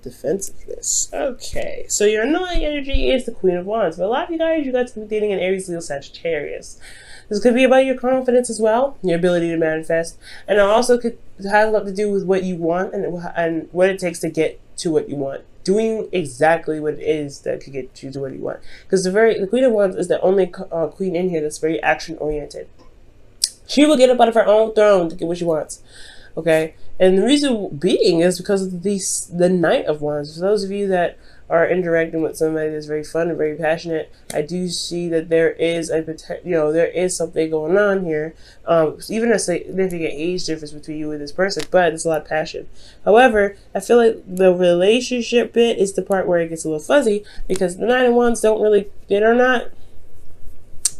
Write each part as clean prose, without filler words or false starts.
defensiveness. Okay, so your annoying energy is the Queen of Wands. For a lot of you guys could be dating an Aries, Leo, Sagittarius. This could be about your confidence as well, your ability to manifest, and it also could have a lot to do with what you want and what it takes to get to what you want. Doing exactly what it is that could get you to what you want. Because the Queen of Wands is the only queen in here that's very action oriented. She will get up out of her own throne to get what she wants. Okay, and the reason being is because of the Knight of Wands. For those of you that are interacting with somebody that's very fun and very passionate, I do see that there is there is something going on here. Even a significant age difference between you and this person, but it's a lot of passion. However, I feel like the relationship bit is the part where it gets a little fuzzy, because the Knight of Wands they're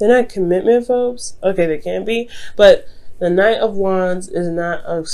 not commitment phobes. Okay, they can be, but the Knight of Wands is not a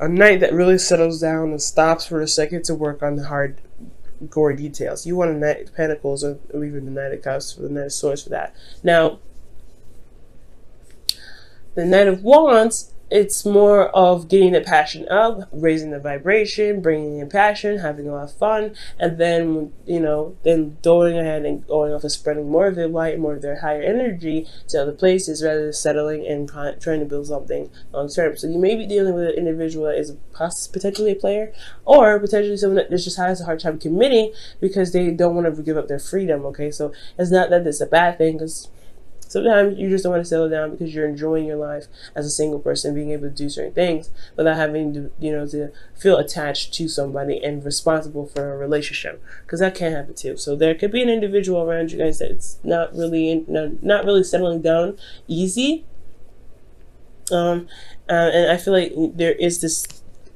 knight that really settles down and stops for a second to work on the hard, gory details. You want a Knight of Pentacles or even the Knight of Cups, for the Knight of Swords for that. Now, the Knight of Wands, it's more of getting the passion up, raising the vibration, bringing in passion, having a lot of fun, and then, then going ahead and going off and spreading more of their light, more of their higher energy to other places, rather than settling and trying to build something long term. So you may be dealing with an individual that is potentially a player, or potentially someone that just has a hard time committing because they don't want to give up their freedom. Okay, so it's not that it's a bad thing, because sometimes you just don't want to settle down because you're enjoying your life as a single person, being able to do certain things without having to, to feel attached to somebody and responsible for a relationship, because that can happen too. So there could be an individual around you guys that's not really settling down easy. And I feel like there is this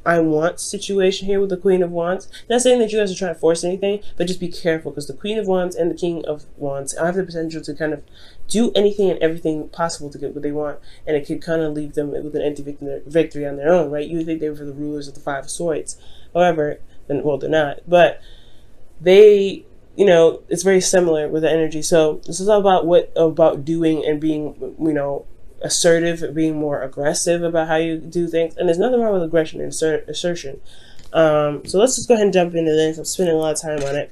I want situation here with the Queen of Wands. Not saying that you guys are trying to force anything, but just be careful, because the Queen of Wands and the King of Wands have the potential to kind of do anything and everything possible to get what they want, and it could kind of leave them with an empty victory on their own, right? You would think they were the rulers of the Five of Swords. However, well, they're not, but they, it's very similar with the energy. So this is all about doing and being, assertive, being more aggressive about how you do things. And there's nothing wrong with aggression and assertion. So let's just go ahead and jump into this. I'm spending a lot of time on it.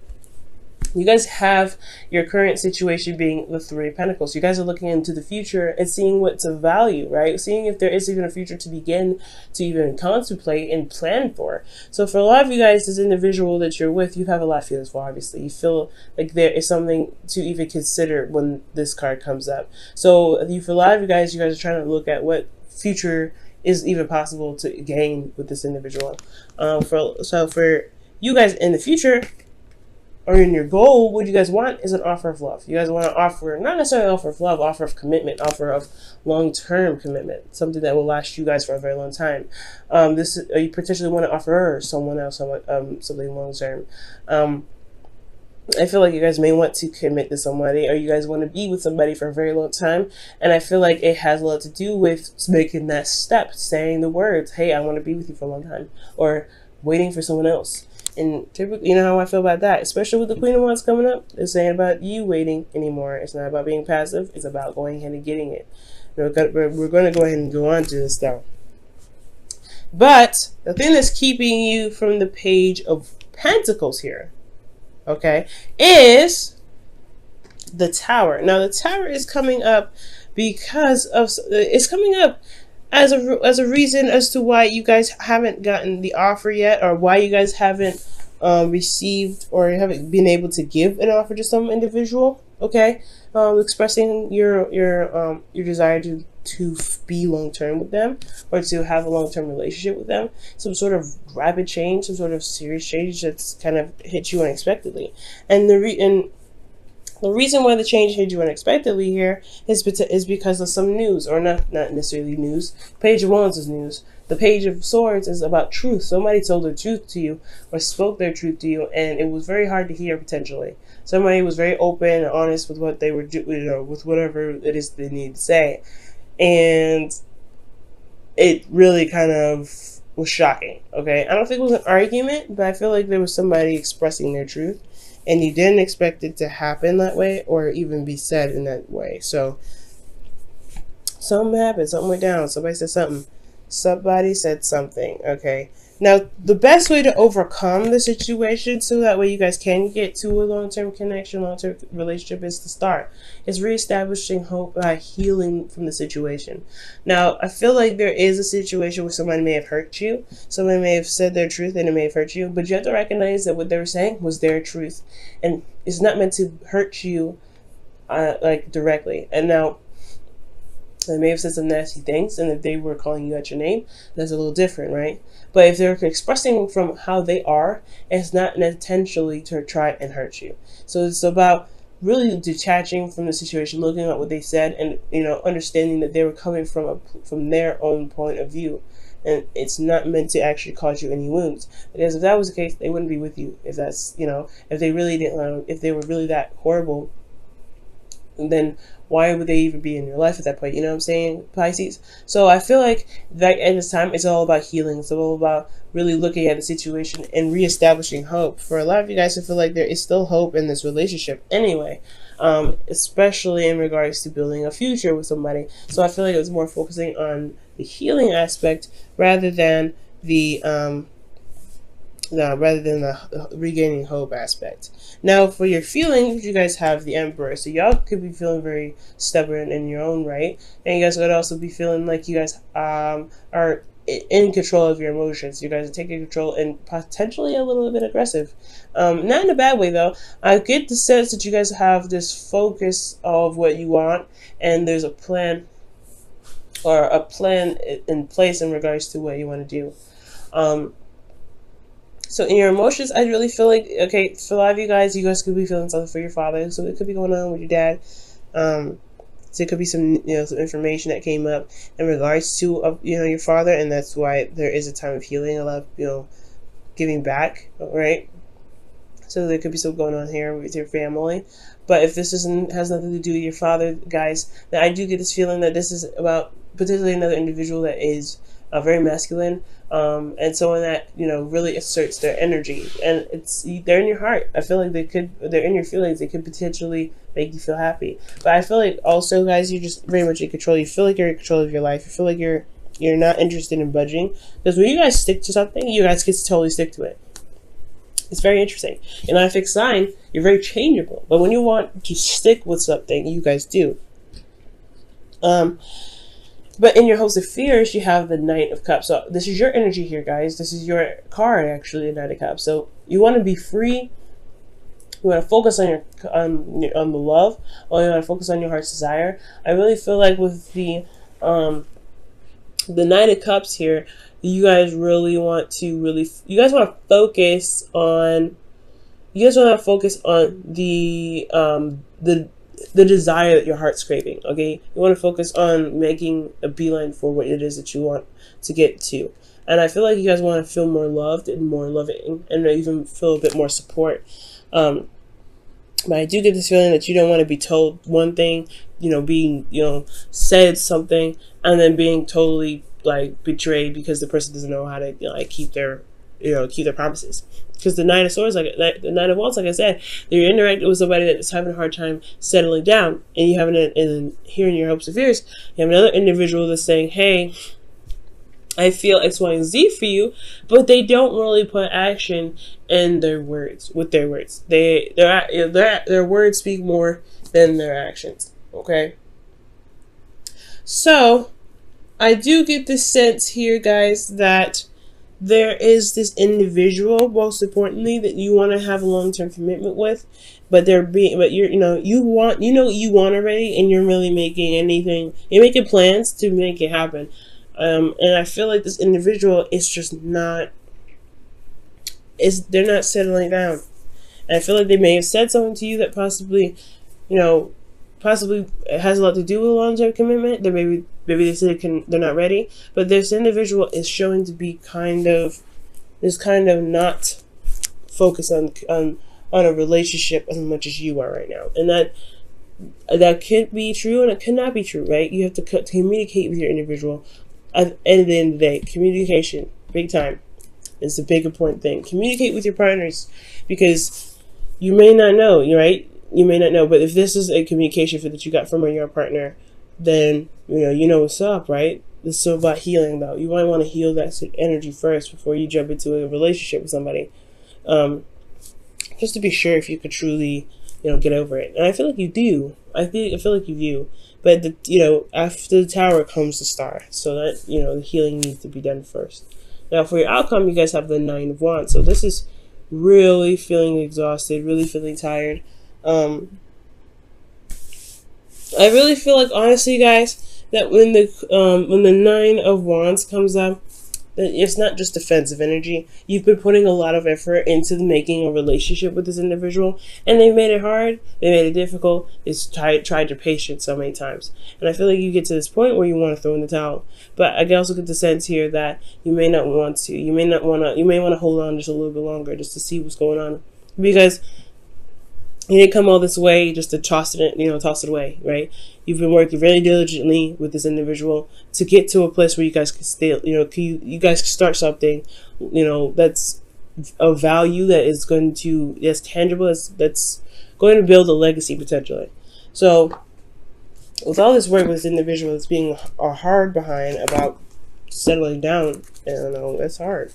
You guys have your current situation being the Three of Pentacles. You guys are looking into the future and seeing what's of value, right? Seeing if there is even a future to begin to even contemplate and plan for. So for a lot of you guys, this individual that you're with, you have a lot of feelings for, obviously. You feel like there is something to even consider when this card comes up. So for a lot of you guys are trying to look at what future is even possible to gain with this individual. So for you guys in the future, or in your goal, what you guys want is an offer of love. You guys want to offer, not necessarily offer of love, offer of commitment, offer of long-term commitment, something that will last you guys for a very long time. You potentially want to offer her or someone else something long-term. I feel like you guys may want to commit to somebody, or you guys want to be with somebody for a very long time. And I feel like it has a lot to do with making that step, saying the words, hey, I want to be with you for a long time, or waiting for someone else. And typically, you know how I feel about that, especially with the Queen of Wands coming up. It's saying about you waiting anymore. It's not about being passive. It's about going ahead and getting it. We're going to go ahead and go on to this now. But the thing that's keeping you from the Page of Pentacles here, okay, is the Tower. Now, the Tower is coming up because of, it's coming up as a reason as to why you guys haven't gotten the offer yet, or why you guys haven't received or haven't been able to give an offer to some individual. Okay, expressing your desire to be long term with them, or to have a long term relationship with them. Some sort of rapid change, some sort of serious change that's kind of hit you unexpectedly, and the reason why the change hit you unexpectedly here is because of some news, or not necessarily news. Page of Wands is news. The Page of Swords is about truth. Somebody told their truth to you, or spoke their truth to you, and it was very hard to hear potentially. Somebody was very open and honest with what they were doing, with whatever it is they need to say. And it really kind of was shocking, okay? I don't think it was an argument, but I feel like there was somebody expressing their truth. And you didn't expect it to happen that way, or even be said in that way. So something happened. Something went down. Somebody said something. Somebody said something. Okay. Now, the best way to overcome the situation so that way you guys can get to a long-term connection, long-term relationship is to start. It's reestablishing hope by healing from the situation. Now, I feel like there is a situation where somebody may have hurt you. Somebody may have said their truth and it may have hurt you. But you have to recognize that what they were saying was their truth. And it's not meant to hurt you like directly. And now, they may have said some nasty things, and if they were calling you out your name, that's a little different, right? But if they're expressing from how they are, it's not intentionally to try and hurt you. So it's about really detaching from the situation, looking at what they said, and understanding that they were coming from their own point of view, and it's not meant to actually cause you any wounds. Because if that was the case, they wouldn't be with you. If that's if they really didn't, if they were really that horrible, then why would they even be in your life at that point? You know what I'm saying, Pisces? So I feel like that at this time, it's all about healing. It's all about really looking at the situation and reestablishing hope. For a lot of you guys, I feel like there is still hope in this relationship anyway, especially in regards to building a future with somebody. So I feel like it was more focusing on the healing aspect rather than the regaining hope aspect. Now, for your feelings, you guys have the Emperor. So y'all could be feeling very stubborn in your own right. And you guys could also be feeling like you guys are in control of your emotions. You guys are taking control and potentially a little bit aggressive. Not in a bad way, though. I get the sense that you guys have this focus of what you want. And there's a plan in place in regards to what you want to do. So in your emotions, I really feel like, okay, for a lot of you guys could be feeling something for your father. So it could be going on with your dad. So it could be some information that came up in regards to, your father. And that's why there is a time of healing, a lot of, giving back, right? So there could be something going on here with your family. But if this has nothing to do with your father, guys, then I do get this feeling that this is about potentially another individual that is very masculine, and someone that really asserts their energy, and they're in your heart. I feel like they're in your feelings. They could potentially make you feel happy. But I feel like also, guys, you're just very much in control. You feel like you're in control of your life. You feel like you're not interested in budging, because when you guys stick to something, you guys get to totally stick to it. It's very interesting. In a fixed sign, you're very changeable, but when you want to stick with something, you guys do. But in your host of fears, you have the Knight of Cups. So this is your energy here, guys. This is your card, actually, the Knight of Cups. So you want to be free. You want to focus on the love, or you want to focus on your heart's desire. I really feel like with the Knight of Cups here, you guys really want to you guys want to focus on the desire that your heart's craving. Okay, you want to focus on making a beeline for what it is that you want to get to. And I feel like you guys want to feel more loved and more loving, and even feel a bit more support. But I do get this feeling that you don't want to be told one thing, being said something, and then being totally betrayed because the person doesn't know how to keep their promises. Because the Knight of Swords, the Knight of Wands, like I said, you're interacting with somebody that's having a hard time settling down, and you have and here in your hopes and fears, you have another individual that's saying, "Hey, I feel X, Y, and Z for you," but they don't really put action in their words. With their words, their words speak more than their actions. Okay, so I do get this sense here, guys, that there is this individual, most importantly, that you want to have a long-term commitment with, but you want already, and you're really you're making plans to make it happen. And I feel like this individual is just they're not settling down. And I feel like they may have said something to you that possibly it has a lot to do with a long-term commitment. Maybe they said they're not ready, but this individual is showing to be kind of not focused on a relationship as much as you are right now, and that could be true and it could not be true, right? You have to communicate with your individual. At the end of the day, communication, big time, is a big important thing. Communicate with your partners, because you may not know, right? You may not know, but if this is a communication that you got from your partner, then you know what's up, right? This is about healing, though. You might want to heal that energy first before you jump into a relationship with somebody, just to be sure if you could truly, get over it. And I feel like you do. I feel like you do. But after the Tower comes the Star, so that the healing needs to be done first. Now, for your outcome, you guys have the Nine of Wands. So this is really feeling exhausted, really feeling tired. I really feel like, honestly, guys, that when the Nine of Wands comes up, that it's not just defensive energy. You've been putting a lot of effort into making a relationship with this individual, and they made it hard, they made it difficult. It's tried your patience so many times, and I feel like you get to this point where you want to throw in the towel. But I also get the sense here that you may not want to. You may want to hold on just a little bit longer, just to see what's going on, because you didn't come all this way just to toss it away, right? You've been working really diligently with this individual to get to a place where you guys can stay, you guys can start something, that's of value, that's tangible, that's going to build a legacy potentially. So with all this work with this individual, it's being hard behind about settling down, that's hard.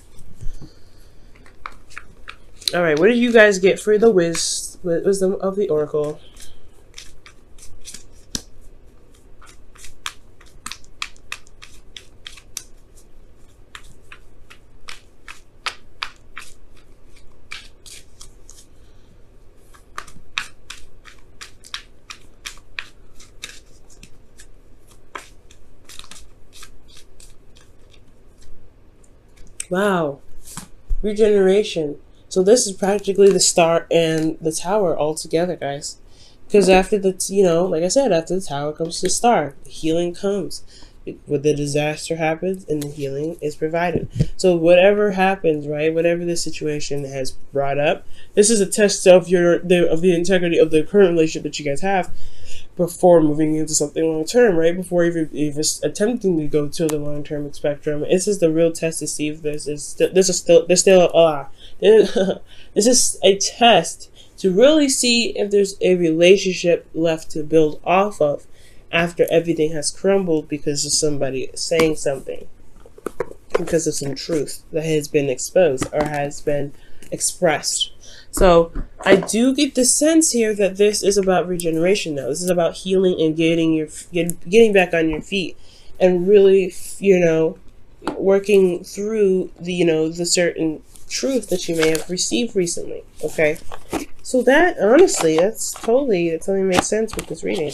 All right, what did you guys get for the wisdom of the Oracle? Wow, regeneration. So this is practically the Star and the Tower all together, guys. Because after the, like I said, after the Tower comes the Star. The healing comes. When the disaster happens and the healing is provided. So whatever happens, right, whatever the situation has brought up, this is a test of the integrity of the current relationship that you guys have before moving into something long term, right? Before even attempting to go to the long term spectrum. This is the real test to see if this is a test to really see if there's a relationship left to build off of after everything has crumbled because of somebody saying something, because of some truth that has been exposed or has been expressed. So I do get the sense here that this is about regeneration now. This is about healing and getting back on your feet and really, working through the certain truth that you may have received recently. Okay, so that honestly, that totally makes sense with this reading.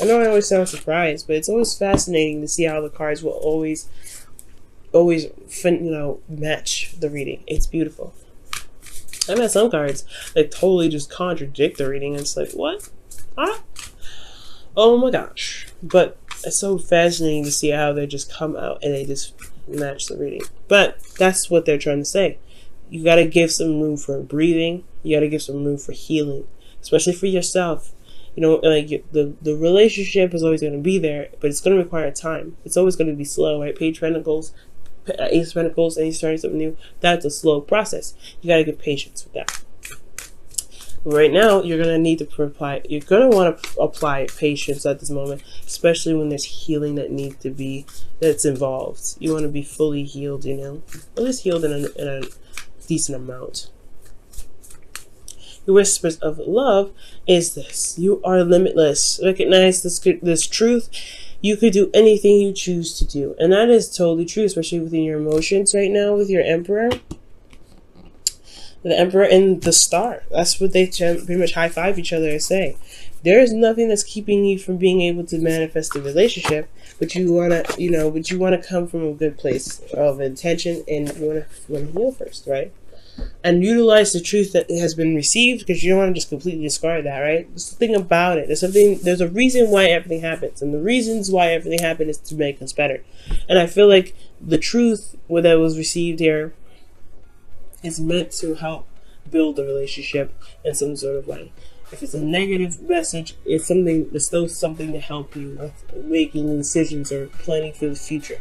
I know I always sound surprised, but it's always fascinating to see how the cards will always match the reading. It's beautiful. I've had some cards that totally just contradict the reading, and it's like, what? Huh? Oh my gosh. But it's so fascinating to see how they just come out and they just match the reading. But that's what they're trying to say. You got to give some room for breathing. You got to give some room for healing, especially for yourself. The relationship is always going to be there, but it's going to require time. It's always going to be slow, right? Page of Pentacles, Ace of Pentacles, and you're starting something new. That's a slow process. You got to get patience with that. Right now, you're going to need to apply. You're going to want to apply patience at this moment, especially when there's healing that's involved. You want to be fully healed, at least healed in a decent amount. The whispers of love is this: you are limitless. Recognize this truth. You could do anything you choose to do, and that is totally true, especially within your emotions right now with your Emperor. The Emperor and the Star. That's what they pretty much high five each other and say. There is nothing that's keeping you from being able to manifest a relationship, but you wanna come from a good place of intention, and you wanna heal first, right? And utilize the truth that has been received, because you don't want to just completely discard that, right? There's something about it. There's a reason why everything happens, and the reasons why everything happened is to make us better. And I feel like the truth that was received here is meant to help build the relationship in some sort of way. If it's a negative message, it's still something to help you with making decisions or planning for the future.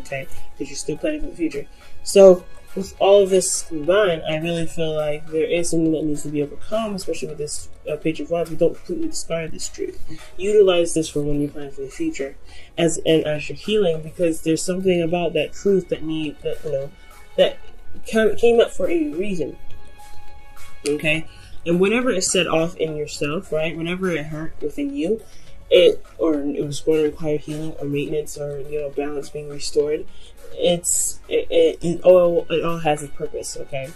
Okay? Because you're still planning for the future. So with all of this combined, I really feel like there is something that needs to be overcome, especially with this Page of Wands. We don't completely discard this truth. Utilize this for when you plan for the future, as your healing, because there's something about that truth that that came up for a reason. Okay, and whenever it's set off in yourself, right? Whenever it hurt within you, it was going to require healing or maintenance or balance being restored. It all has a purpose. Okay,